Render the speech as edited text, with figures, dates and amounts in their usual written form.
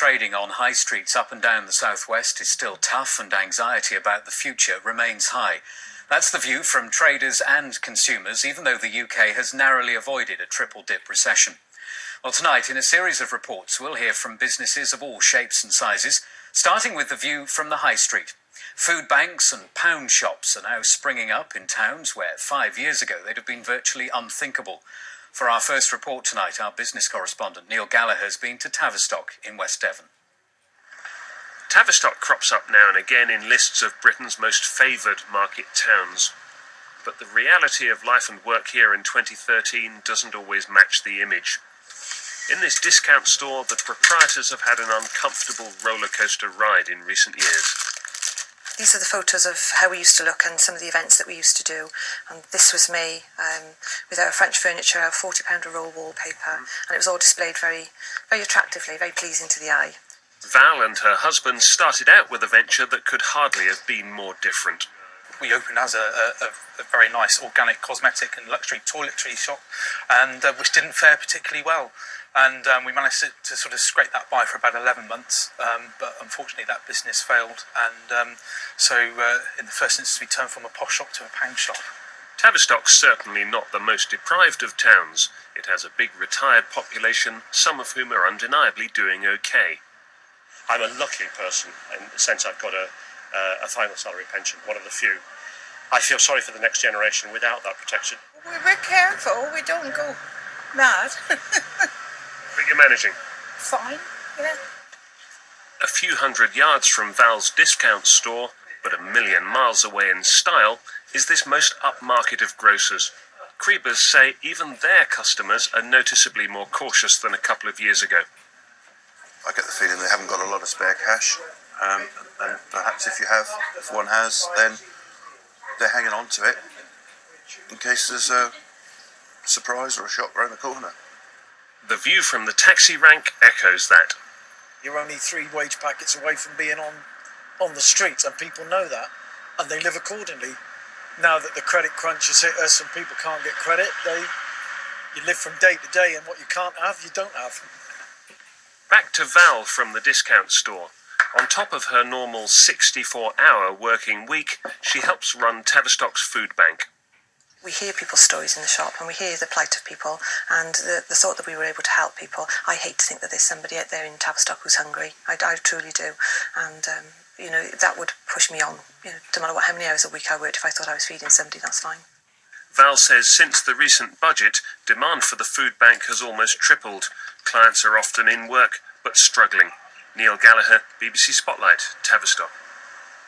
trading on high streets up and down the southwest is still tough and anxiety about the future remains high. That's the view from traders and consumers, even though the UK has narrowly avoided a triple-dip recession. Well, tonight, in a series of reports, we'll hear from businesses of all shapes and sizes, starting with the view from the high street. Food banks and pound shops are now springing up in towns where 5 years ago they'd have been virtually unthinkable. For our first report tonight, our business correspondent Neil Gallagher has been to Tavistock in West Devon. Tavistock crops up now and again in lists of Britain's most favoured market towns. But the reality of life and work here in 2013 doesn't always match the image. In this discount store, the proprietors have had an uncomfortable rollercoaster ride in recent years. These are the photos of how we used to look and some of the events that we used to do. And this was me with our French furniture, our £40 a roll wallpaper, and it was all displayed very, very attractively, very pleasing to the eye. Val and her husband started out with a venture that could hardly have been more different. We opened as a very nice organic cosmetic and luxury toiletry shop, and which didn't fare particularly well. And we managed to sort of scrape that by for about 11 months, but unfortunately that business failed. And so in the first instance we turned from a posh shop to a pound shop. Tavistock's certainly not the most deprived of towns. It has a big retired population, some of whom are undeniably doing okay. I'm a lucky person in the sense I've got a final salary pension, one of the few. I feel sorry for the next generation without that protection. We're careful, we don't go mad. But you're managing? Fine, yeah. A few hundred yards from Val's discount store, but a million miles away in style, is this most upmarket of grocers. Kriebers say even their customers are noticeably more cautious than a couple of years ago. I get the feeling they haven't got a lot of spare cash, and perhaps if one has, then they're hanging on to it in case there's a surprise or a shock round the corner. The view from the taxi rank echoes that. You're only 3 wage packets away from being on the streets, and people know that, and they live accordingly. Now that the credit crunch has hit us and people can't get credit, you live from day to day, and what you can't have, you don't have. Back to Val from the discount store. On top of her normal 64-hour working week, she helps run Tavistock's food bank. We hear people's stories in the shop and we hear the plight of people and the thought that we were able to help people. I hate to think that there's somebody out there in Tavistock who's hungry. I truly do. And, that would push me on. No matter how many hours a week I worked, if I thought I was feeding somebody, that's fine. Val says since the recent budget, demand for the food bank has almost tripled. Clients are often in work, but struggling. Neil Gallagher, BBC Spotlight, Tavistock.